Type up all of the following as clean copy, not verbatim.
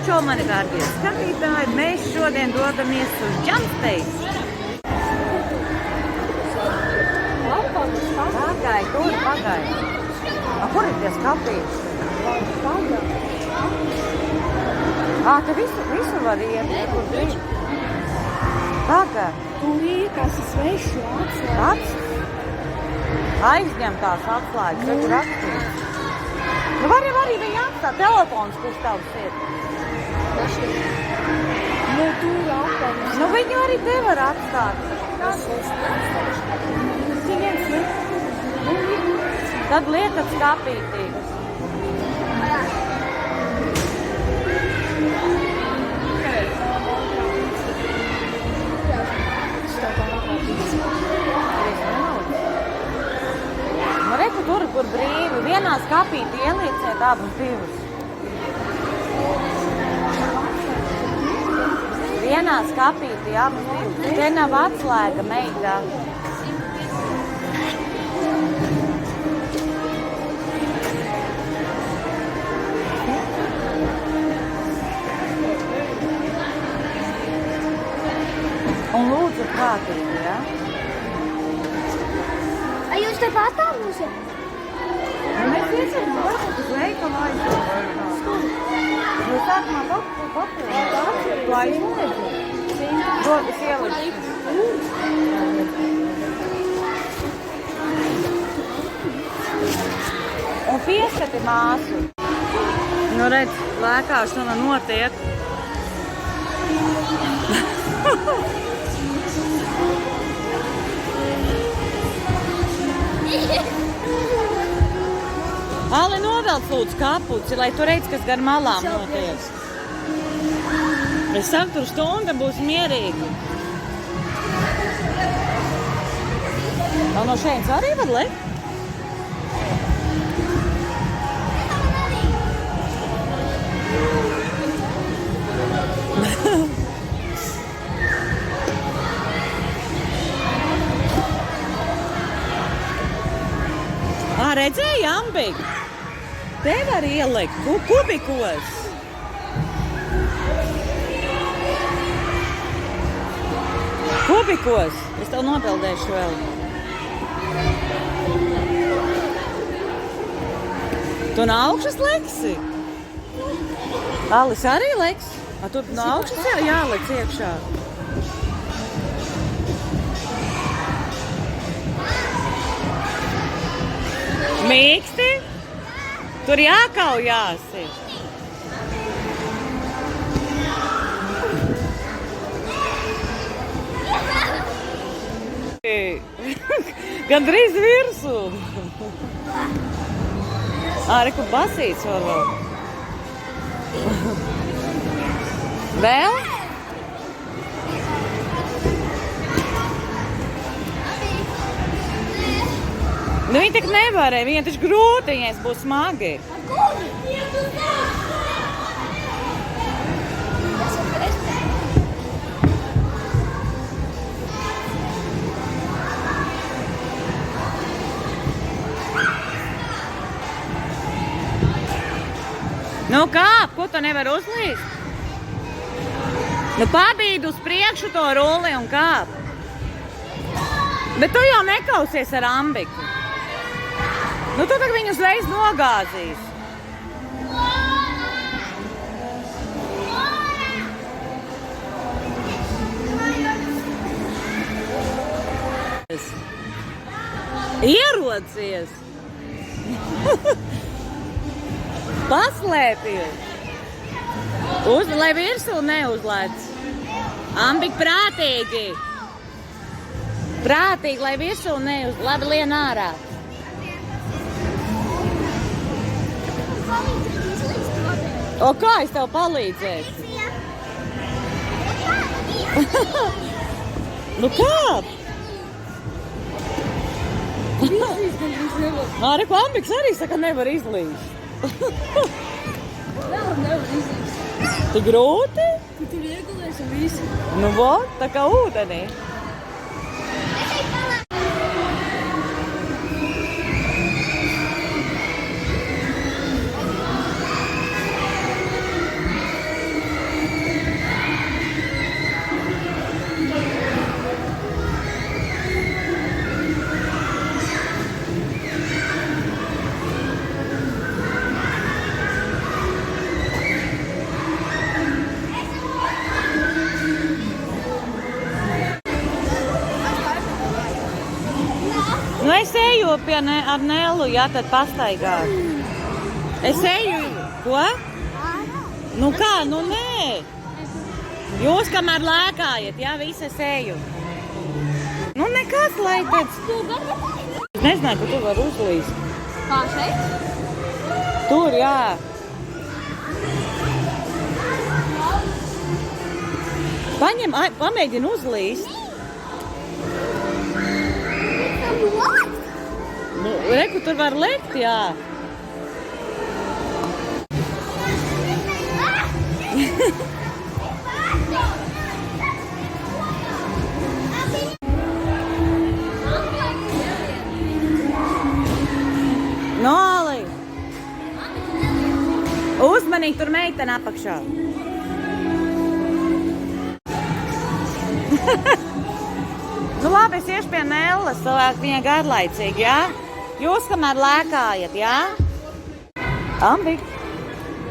čau, mani dārgie skatītāji, mēs šodien dodamies uz Džampsteigu. Pagaid, tur pagaid. Kur ir tie skapīši? Te visur var iet, kur grib. Pagaid. Tur ir kas svešu atslēgas. Aizņemtās atslēgas, tur rakstīts. Nu var jau arī viņa atstāt telefons, kurš tavs ir. Nu, tur apkārt. Nu viņu arī te var atstāt. Tad liekat skapītī. Nu reku tur, kur brīvi. Vienā skapītī ielieciet abus divus. Vienā skapītī abus divus. Te nav atslēga, meitā. Un lūdzu prātīgi, ja? Jūs te patāmusiet? Mēs iesim varbūt uz veikalu aizsākt. Jūs sākumā papildināt. Tu aizliedzi? Rodas ielikt. Un pieskati māsu. Nu redz, lēkāšana notiek. Ali novelc lūdzu kapuci, lai tu redz, kas gar malām notiek. Es saku, tur stunda būs mierīgi. Vēl no šeit arī var lekt? Redzēji, Ambig? Te var ielikt kubikos. Kubikos. Es tev nopildēšu vēl. Tu no augšas leksi? Alis arī leks? Tu no augšas jau jālec iekšā. Mīksti? Tur jākaujās ir. Gandrīz virsū. Reku basīts vēl. Vēl? Nu, viņi tak nevarēja, viņiem taču grūti, viņiem būs smagi. Nu kāp, ko tu nevar uzlīst? Nu pabīd uz priekšu to rulli un kāp. Bet tu jau nekausies ar Ambiku. Nu, tu tagad viņu uzreiz nogāzīs. Ierocies! Paslēpies! Lai virsū neuzlēc. Ambik, prātīgi! Prātīgi, lai virsū neuzlēc. Labi, lien ārā. O, kā es tev palīdzēšu? Nu kāp? Reku Ambiks arī saka, nevar izlīst. Nevar izlīst. Tu grūti? Tu tur iegulies un visu. Nu, vot, tā kā ūdenī. Nu, es eju ar Nellu, jā, tad pastaigāt. Es eju. Ko? Nu kā, nu nē. Jūs kamēr lēkājat, jā, visi es eju. Nu nekas, lai pēc... Es nezināju, ka tu var uzlīst. Kā šeit? Tur, jā. Paņem, pamēģini uzlīst. Nu, reku, tur var lekt, jā. Noli! Uzmanīgi, tur meitene apakšā. Nu labi, es iešu pie Nellas, viņa garlaicīgi, jā? Jūs kamēr lēkājat, jā? Ambi,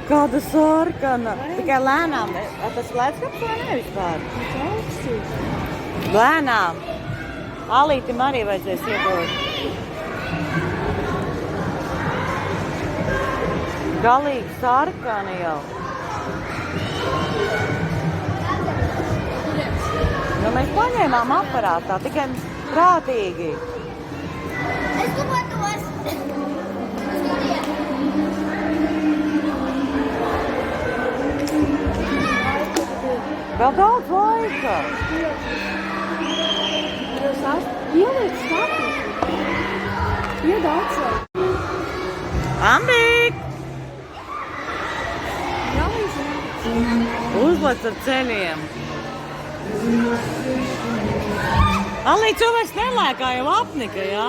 kāda sarkana. Tikai lēnām. Tas lētskaps vai ne vispār? Lēnām. Alītim arī vajadzēs iedot. Galīgi sarkani jau. Nu, mēs paņēmām aparātā, tikai prātīgi. Es dotos. Vēl daudz laika. Ieliec stāpīšu. Iedaudz vai. Ambik! Uzlec ar ceļiem. Alīts jau vairs nelēkā, jau apnika, jā?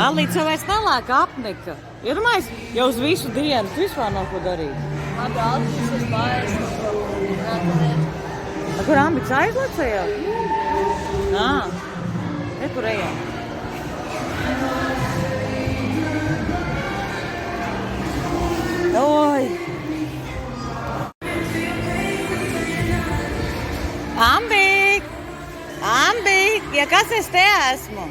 Alīts jau vairs nelēkā, apnika. Iedomājies, jau uz visu dienu, tu vispār nav ko darīt. Labi, Alīts uz mājas. Kur Ambiks aizleca jau? Ā, kur ejam? Oi! Ambik! Ambik! Ja kas es te esmu?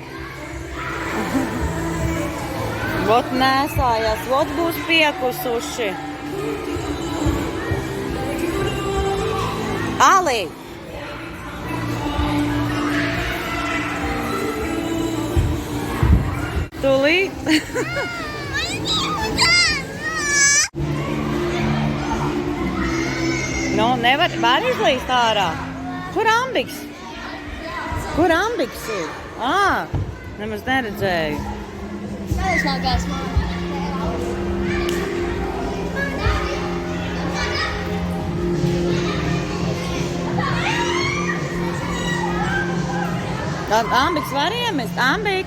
Vot nesājās, vot būs piekusuši. Ali! Tūlīt! Nu, var izlīst ārā. Kur Ambiks? Kur Ambiks ir? Nemaz neredzēju. Neizlākās Ambiks var iemest? Ambik!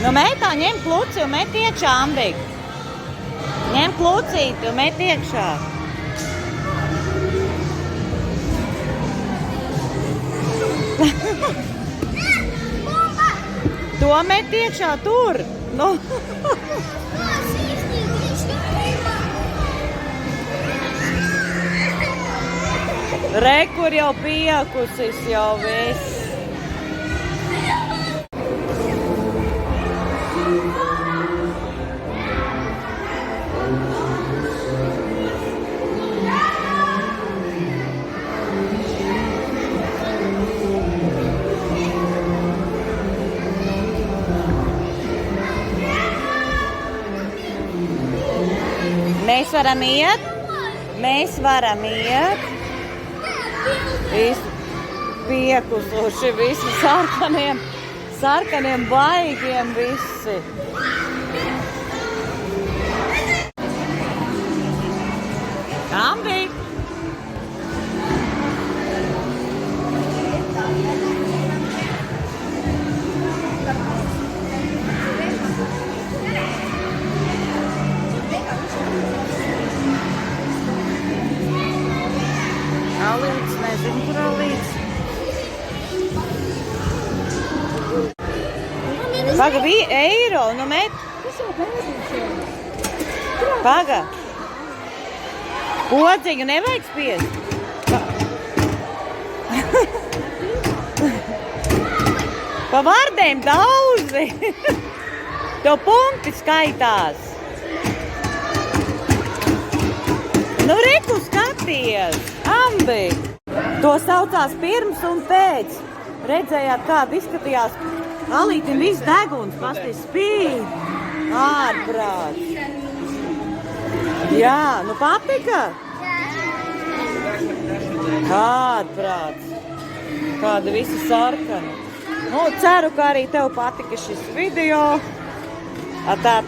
Nu, meitā ņem kluci un met iekšā, Ambik. Ņem klucīti un met iekšā. To met iekšā tur. Nu. Re, kur jau piekusis jau viss. Mēs varam iet. Mēs varam iet. Visi piekusuši, visi sarkaniem baigiem visi. Ambik! alīts, nezinu, kur alīts. Paga, eiro, nu met. Tas jau bērniņš jau. Paga. Podziņu nevajag spiest. Pa vārdiem daudzi. Tev punkti skaitās. Nu, reku skaties. Ambi. To saucās pirms un pēc. Redzējāt, kāda izskatījās. Alītim viss deguns, pasties spīd. Ārprāts. Jā, nu patika? Ārprāts. Kāda visa sarkana. Nu, ceru, ka arī tev patika šis video. Atā!